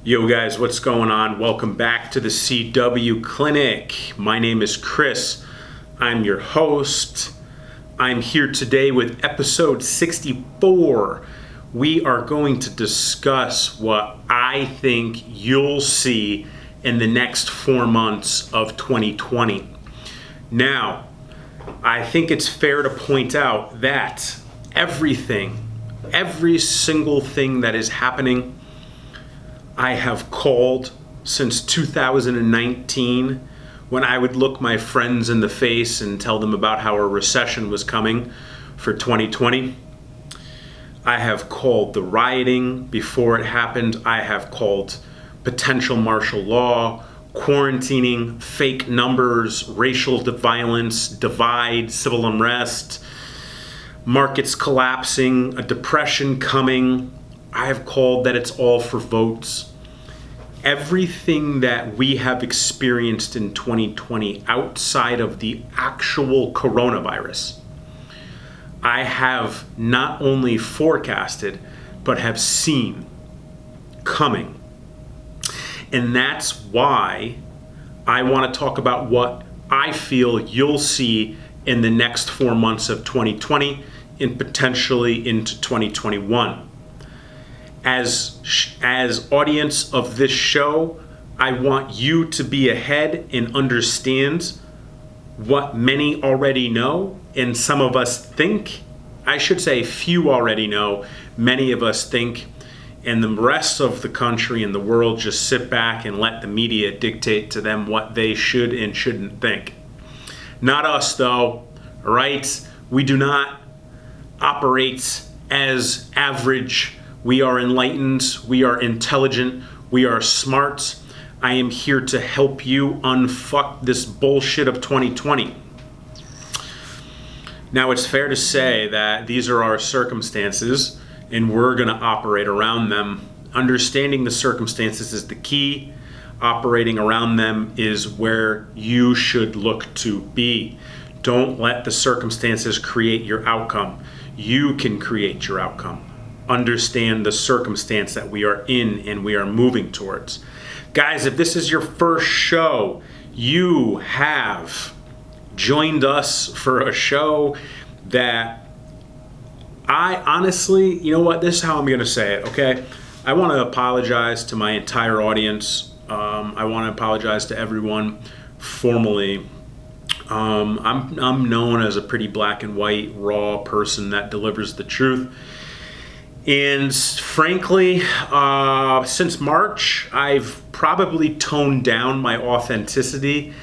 Yo guys, what's going on? Welcome back to the CW Clinic. My name is Chris. I'm your host. I'm here today with episode 64. We are going to discuss what I think you'll see in the next 4 months of 2020. Now, I think it's fair to point out that every single thing that is happening, I have called since 2019 when I would look my friends in the face and tell them about how a recession was coming for 2020. I have called the rioting before it happened. I have called potential martial law, quarantining, fake numbers, racial violence, divide, civil unrest, markets collapsing, a depression coming. I have called that it's all for votes. Everything that we have experienced in 2020 outside of the actual coronavirus, I have not only forecasted, but have seen coming. And that's why I want to talk about what I feel you'll see in the next 4 months of 2020 and potentially into 2021. As audience of this show, I want you to be ahead and understand what many already know and some of us think. I should say few already know, many of us think, and the rest of the country and the world just sit back and let the media dictate to them what they should and shouldn't think. Not us though, all right? We do not operate as average. We are enlightened, we are intelligent, we are smart. I am here to help you unfuck this bullshit of 2020. Now, it's fair to say that these are our circumstances and we're going to operate around them. Understanding the circumstances is the key. Operating around them is where you should look to be. Don't let the circumstances create your outcome. You can create your outcome. Understand the circumstance that we are in and we are moving towards. Guys, if this is your first show, you have joined us for a show that I honestly, you know what, this is how I'm going to say it, okay? I want to apologize to my entire audience. I want to apologize to everyone formally. I'm known as a pretty black and white, raw person that delivers the truth. And frankly, since March, I've probably toned down my authenticity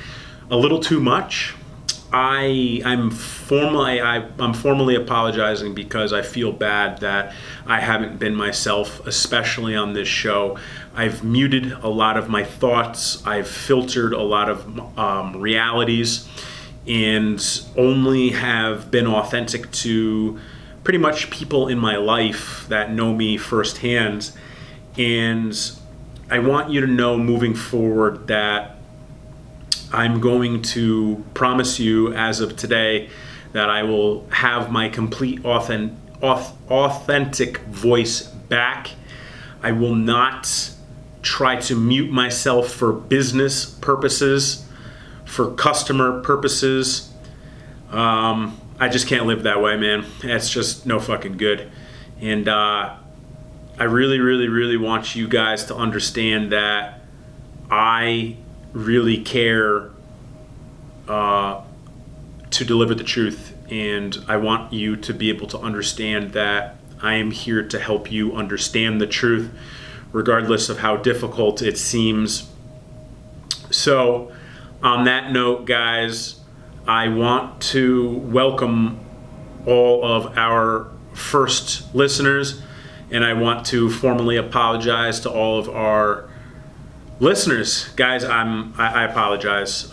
a little too much. I'm formally apologizing because I feel bad that I haven't been myself, especially on this show. I've muted a lot of my thoughts. I've filtered a lot of realities and only have been authentic to pretty much people in my life that know me firsthand. And I want you to know moving forward that I'm going to promise you as of today that I will have my complete authentic voice back. I will not try to mute myself for business purposes, for customer purposes. I just can't live that way, man. It's just no fucking good. And I really, really, really want you guys to understand that I really care to deliver the truth. And I want you to be able to understand that I am here to help you understand the truth, regardless of how difficult it seems. So, on that note, guys, I want to welcome all of our first listeners, and I want to formally apologize to all of our listeners. Guys, I apologize.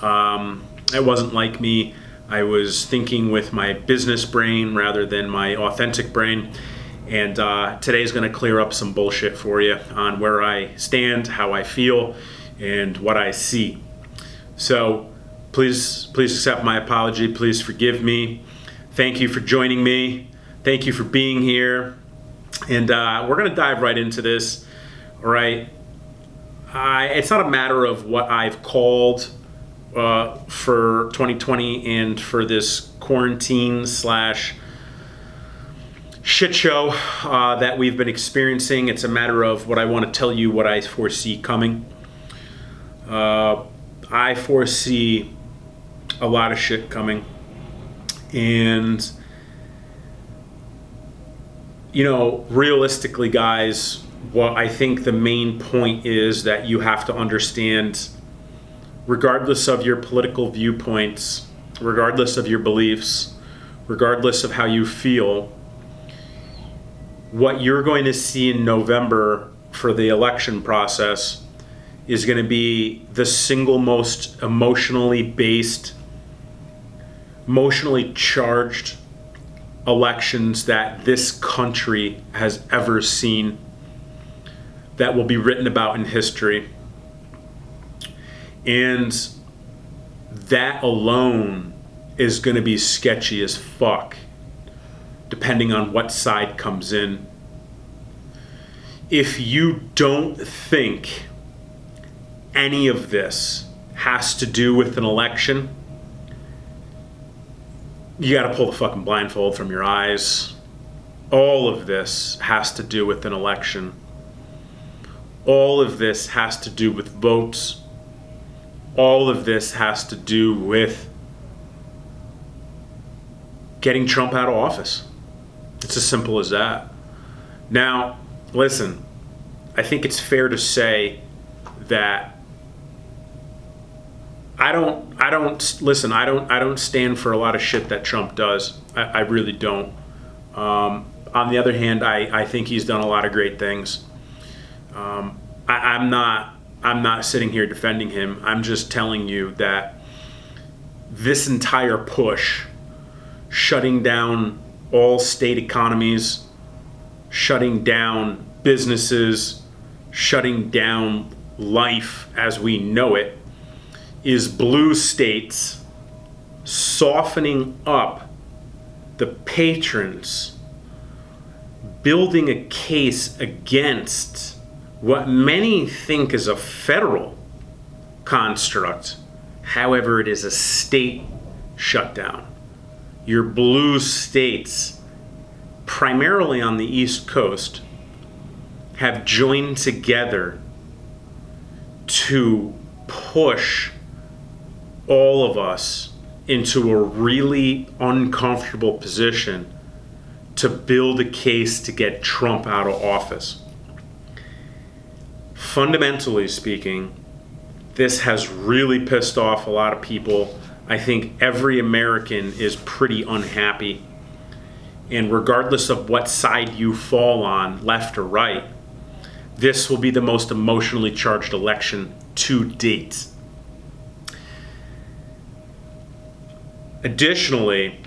It wasn't like me. I was thinking with my business brain rather than my authentic brain, and today's going to clear up some bullshit for you on where I stand, how I feel, and what I see. So, Please accept my apology. Please forgive me. Thank you for joining me. Thank you for being here. And we're going to dive right into this. All right. It's not a matter of what I've called for 2020 and for this quarantine slash shit show that we've been experiencing. It's a matter of what I want to tell you, what I foresee coming. I foresee a lot of shit coming. And, you know, realistically, guys, what I think the main point is that you have to understand, regardless of your political viewpoints, regardless of your beliefs, regardless of how you feel, what you're going to see in November for the election process is going to be the single most emotionally based, emotionally charged elections that this country has ever seen, that will be written about in history. And that alone is going to be sketchy as fuck, depending on what side comes in. If you don't think any of this has to do with an election, you got to pull the fucking blindfold from your eyes. All of this has to do with an election. All of this has to do with votes. All of this has to do with getting Trump out of office. It's as simple as that. Now, listen, I think it's fair to say that I don't stand for a lot of shit that Trump does. I really don't. On the other hand, I think he's done a lot of great things. I'm not sitting here defending him. I'm just telling you that this entire push, shutting down all state economies, shutting down businesses, shutting down life as we know it, is blue states softening up the patrons, building a case against what many think is a federal construct. However, it is a state shutdown. Your blue states, primarily on the East Coast, have joined together to push all of us into a really uncomfortable position to build a case to get Trump out of office. Fundamentally speaking, this has really pissed off a lot of people. I think every American is pretty unhappy. And regardless of what side you fall on, left or right, this will be the most emotionally charged election to date. Additionally,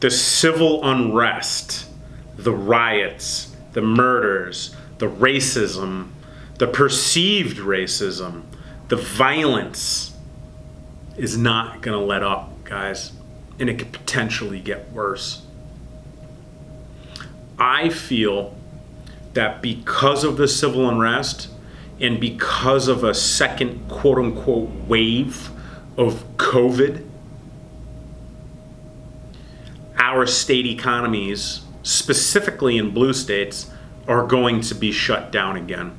the civil unrest, the riots, the murders, the racism, the perceived racism, the violence is not going to let up, guys, and it could potentially get worse. I feel that because of the civil unrest and because of a second quote-unquote wave of COVID, our state economies, specifically in blue states, are going to be shut down again.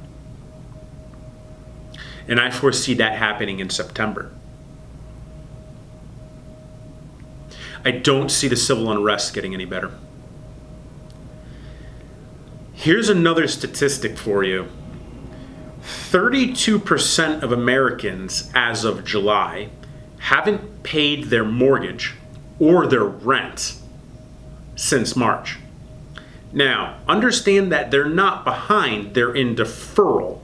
And I foresee that happening in September. I don't see the civil unrest getting any better. Here's another statistic for you. 32% of Americans as of July haven't paid their mortgage or their rent since March. Now, understand that they're not behind, they're in deferral.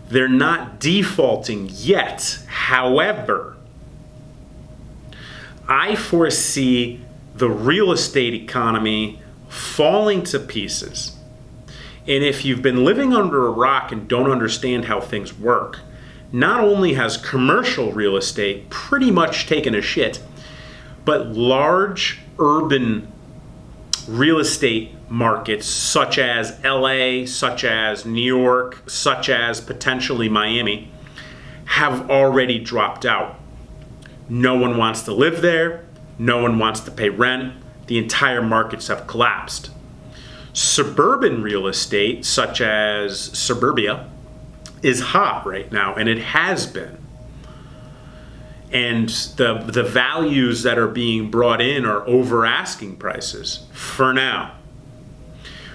They're not defaulting yet. However, I foresee the real estate economy falling to pieces. And if you've been living under a rock and don't understand how things work, not only has commercial real estate pretty much taken a shit, but large urban real estate markets such as LA, such as New York, such as potentially Miami have already dropped out. No one wants to live there. No one wants to pay rent. The entire markets have collapsed. Suburban real estate, such as suburbia, is hot right now, and it has been. And the values that are being brought in are over asking prices for now.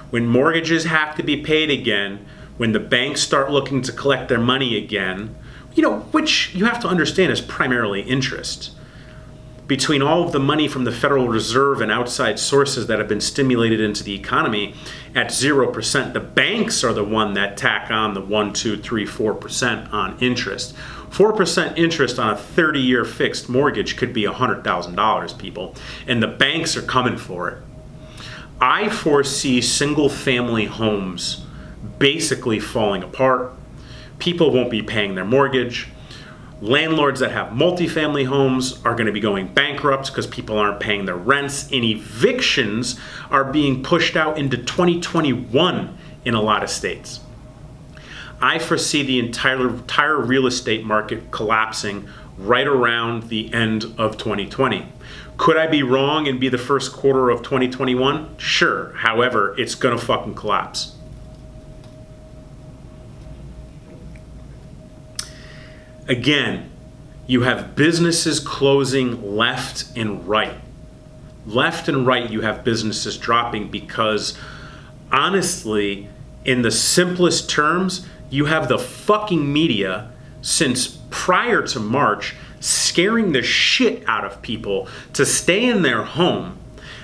When mortgages have to be paid again, when the banks start looking to collect their money again, which you have to understand is primarily interest. Between all of the money from the Federal Reserve and outside sources that have been stimulated into the economy at 0%, the banks are the one that tack on the 1, 2, 3, 4% on interest. 4% interest on a 30-year fixed mortgage could be $100,000, people, and the banks are coming for it. I foresee single-family homes basically falling apart. People won't be paying their mortgage. Landlords that have multifamily homes are going to be going bankrupt because people aren't paying their rents. And evictions are being pushed out into 2021 in a lot of states. I foresee the entire real estate market collapsing right around the end of 2020. Could I be wrong and be the first quarter of 2021? Sure. However, it's going to fucking collapse. Again, you have businesses closing left and right. Left and right, you have businesses dropping because, honestly, in the simplest terms, you have the fucking media since prior to March scaring the shit out of people to stay in their home,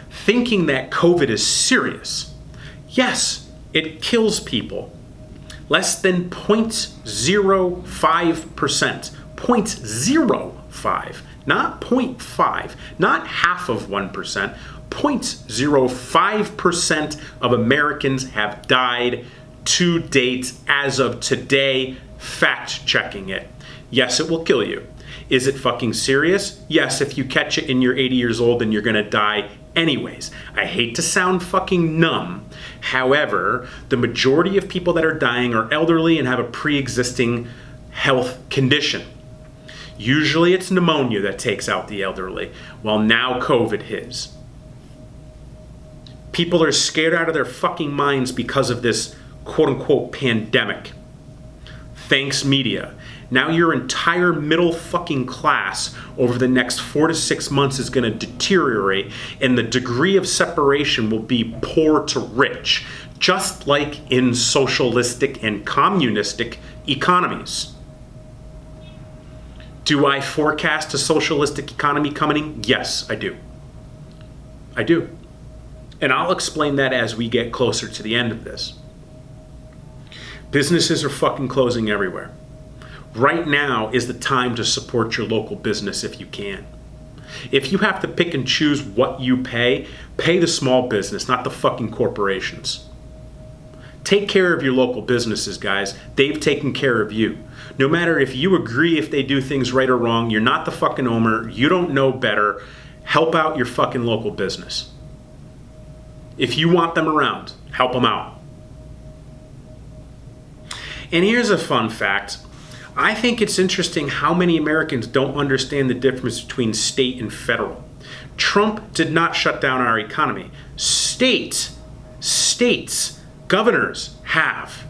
thinking that COVID is serious. Yes, it kills people. Less than 0.05%. 0.05, not 0.5, not half of 1%. 0.05% of Americans have died to date as of today, fact checking it. Yes, it will kill you. Is it fucking serious? Yes, if you catch it and you're 80 years old, then you're gonna die anyways. I hate to sound fucking numb. However, the majority of people that are dying are elderly and have a pre-existing health condition. Usually it's pneumonia that takes out the elderly. Well, now COVID is. People are scared out of their fucking minds because of this quote-unquote pandemic. Thanks, media. Now your entire middle fucking class over the next 4 to 6 months is going to deteriorate, and the degree of separation will be poor to rich, just like in socialistic and communistic economies. Do I forecast a socialistic economy coming? Yes, I do. I do. And I'll explain that as we get closer to the end of this. Businesses are fucking closing everywhere. Right now is the time to support your local business if you can. If you have to pick and choose what you pay the small business, not the fucking corporations. Take care of your local businesses, guys. They've taken care of you. No matter if you agree if they do things right or wrong, you're not the fucking owner, you don't know better. Help out your fucking local business. If you want them around, help them out. And here's a fun fact. I think it's interesting how many Americans don't understand the difference between state and federal. Trump did not shut down our economy. States, governors have.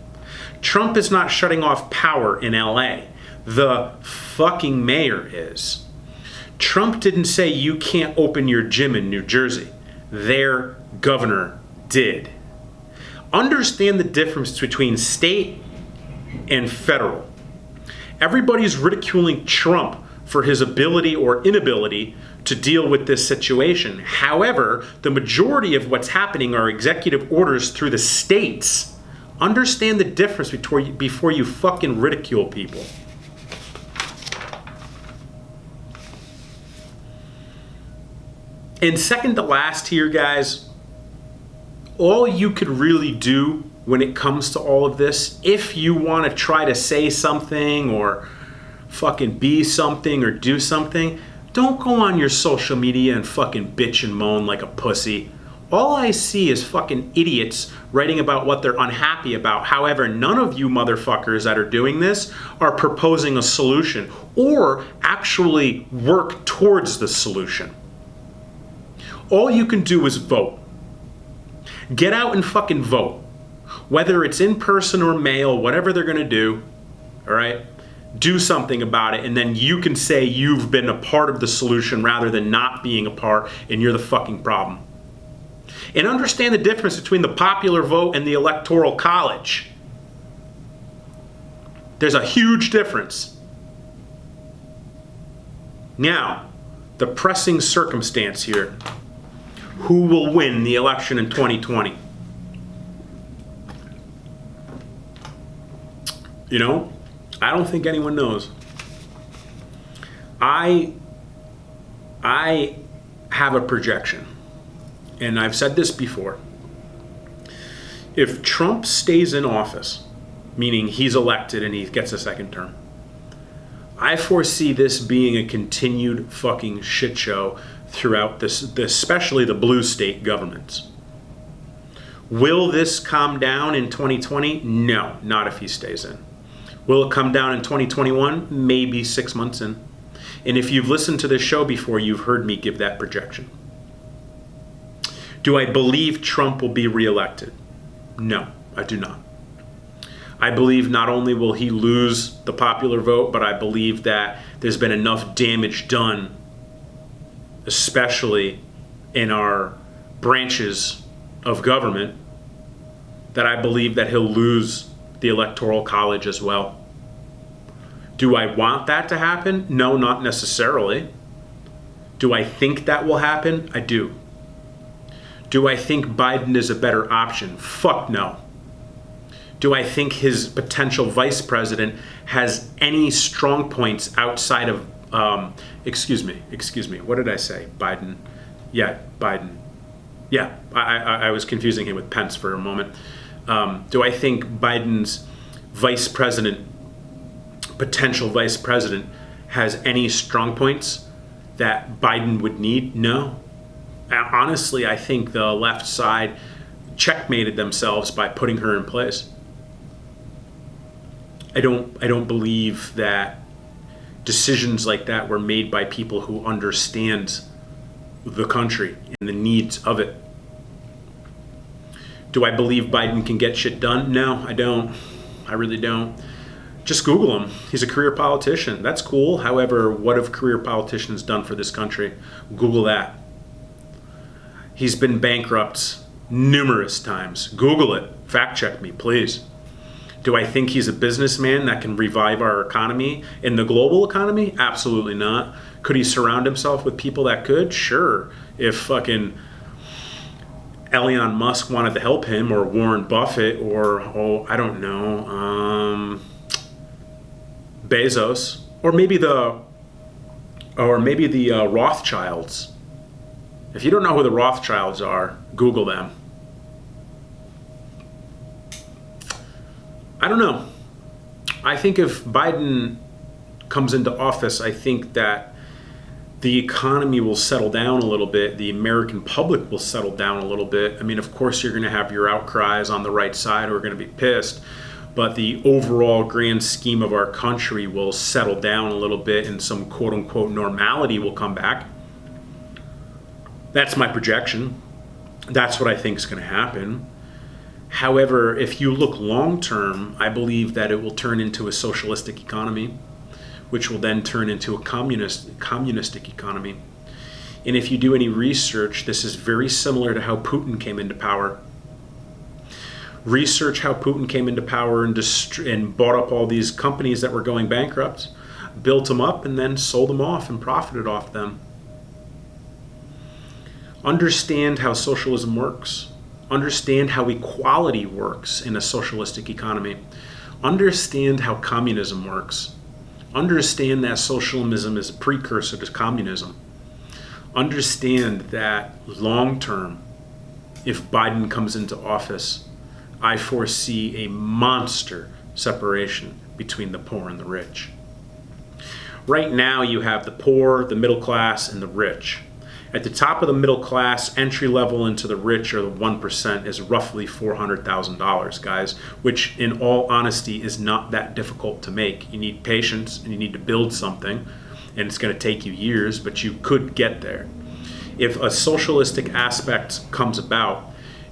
Trump is not shutting off power in LA. The fucking mayor is. Trump didn't say you can't open your gym in New Jersey. Their governor did. Understand the difference between state and federal. Everybody's ridiculing Trump for his ability or inability to deal with this situation. However, the majority of what's happening are executive orders through the states. Understand the difference before you fucking ridicule people. And second to last here, guys, all you could really do when it comes to all of this, if you want to try to say something or fucking be something or do something, don't go on your social media and fucking bitch and moan like a pussy. All I see is fucking idiots writing about what they're unhappy about. However, none of you motherfuckers that are doing this are proposing a solution or actually work towards the solution. All you can do is vote. Get out and fucking vote. Whether it's in person or mail, whatever they're gonna do, all right? Do something about it, and then you can say you've been a part of the solution rather than not being a part, and you're the fucking problem. And understand the difference between the popular vote and the electoral college. There's a huge difference. Now, the pressing circumstance here. Who will win the election in 2020? You know, I don't think anyone knows. I have a projection, and I've said this before. If Trump stays in office, meaning he's elected and he gets a second term, I foresee this being a continued fucking shit show throughout this, especially the blue state governments. Will this calm down in 2020? No, not if he stays in. Will it come down in 2021? Maybe 6 months in. And if you've listened to this show before, you've heard me give that projection. Do I believe Trump will be reelected? No, I do not. I believe not only will he lose the popular vote, but I believe that there's been enough damage done, especially in our branches of government, that I believe that he'll lose the Electoral College as well. Do I want that to happen? No, not necessarily. Do I think that will happen? I do. Do I think Biden is a better option? Fuck no. Do I think his potential vice president has any strong points outside of, excuse me, what did I say? Biden. Yeah, Biden. Yeah, I was confusing him with Pence for a moment. Do I think Biden's vice president, potential vice president, has any strong points that Biden would need? No. Honestly, I think the left side checkmated themselves by putting her in place. I don't believe that decisions like that were made by people who understand the country and the needs of it. Do I believe Biden can get shit done? No, I don't. I really don't. Just Google him. He's a career politician. That's cool. However, what have career politicians done for this country? Google that. He's been bankrupt numerous times. Google it. Fact check me, please. Do I think he's a businessman that can revive our economy in the global economy? Absolutely not. Could he surround himself with people that could? Sure. If fucking Elon Musk wanted to help him, or Warren Buffett, or, I don't know, Bezos, or maybe the Rothschilds. If you don't know who the Rothschilds are, Google them. I don't know. I think if Biden comes into office, I think that the economy will settle down a little bit. The American public will settle down a little bit. I mean, of course, you're going to have your outcries on the right side who are going to be pissed, but the overall grand scheme of our country will settle down a little bit, and some quote-unquote normality will come back. That's my projection. That's what I think is going to happen. However, if you look long-term, I believe that it will turn into a socialistic economy, which will then turn into a communistic economy. And if you do any research, this is very similar to how Putin came into power. Research how Putin came into power and bought up all these companies that were going bankrupt, built them up, and then sold them off and profited off them. Understand how socialism works. Understand how equality works in a socialistic economy. Understand how communism works. Understand that socialism is a precursor to communism. Understand that long term, if Biden comes into office, I foresee a monster separation between the poor and the rich. Right now you have the poor, the middle class, and the rich. At the top of the middle class, entry level into the rich or the 1% is roughly $400,000, guys, which in all honesty is not that difficult to make. You need patience and you need to build something, and it's going to take you years, but you could get there. If a socialistic aspect comes about,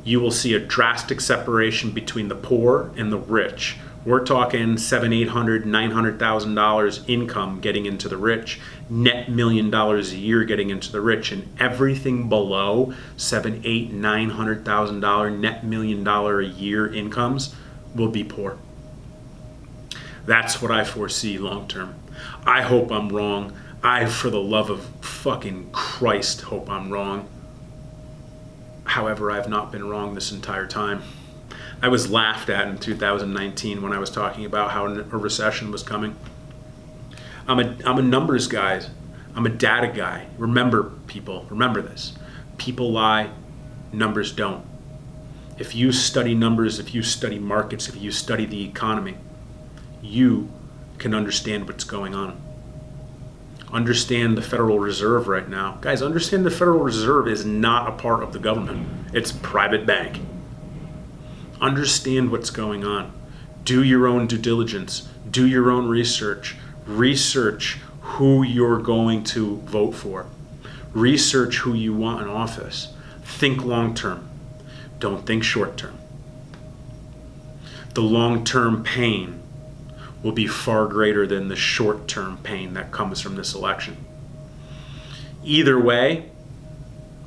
you will see a drastic separation between the poor and the rich. We're talking $700,000, $800,000, $900,000 income getting into the rich, net $1 million a year getting into the rich, and everything below $700,000, $800,000, $900,000 net $1 million a year incomes will be poor. That's what I foresee long term. I hope I'm wrong. I, for the love of fucking Christ, hope I'm wrong. However, I've not been wrong this entire time. I was laughed at in 2019 when I was talking about how a recession was coming. I'm a numbers guy. I'm a data guy. Remember, people, remember this. People lie, numbers don't. If you study numbers, if you study markets, if you study the economy, you can understand what's going on. Understand the Federal Reserve right now. Guys, understand the Federal Reserve is not a part of the government. It's a private bank. Understand what's going on. Do your own due diligence. Do your own research. Research who you're going to vote for. Research who you want in office. Think long term. Don't think short term. The long-term pain will be far greater than the short-term pain that comes from this election. Either way,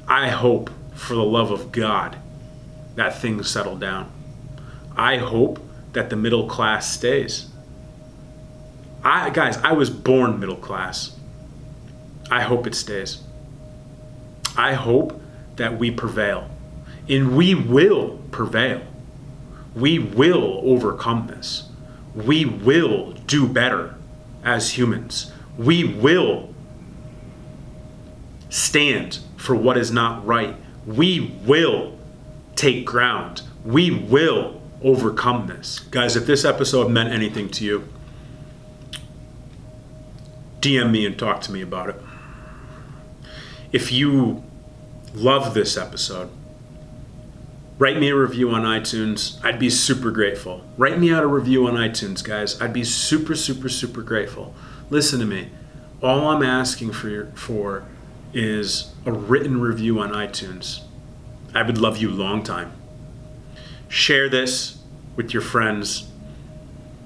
I hope, for the love of God, that things settle down. I hope that the middle class stays. Guys, I was born middle class. I hope it stays. I hope that we prevail. And we will prevail. We will overcome this. We will do better as humans. We will stand for what is not right. We will take ground. We will overcome this. Guys, if this episode meant anything to you, DM me and talk to me about it. If you love this episode, write me a review on iTunes. I'd be super grateful. Write me out a review on iTunes, guys. I'd be super, super, super grateful. Listen to me. All I'm asking for is a written review on iTunes. I would love you long time. Share this with your friends.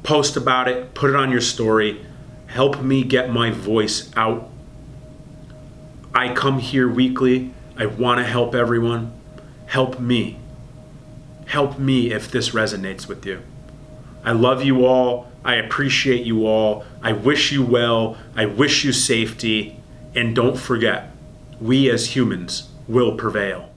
Post about it. Put it on your story. Help me get my voice out. I come here weekly. I want to help everyone. Help me. Help me if this resonates with you. I love you all. I appreciate you all. I wish you well. I wish you safety. And don't forget, we as humans will prevail.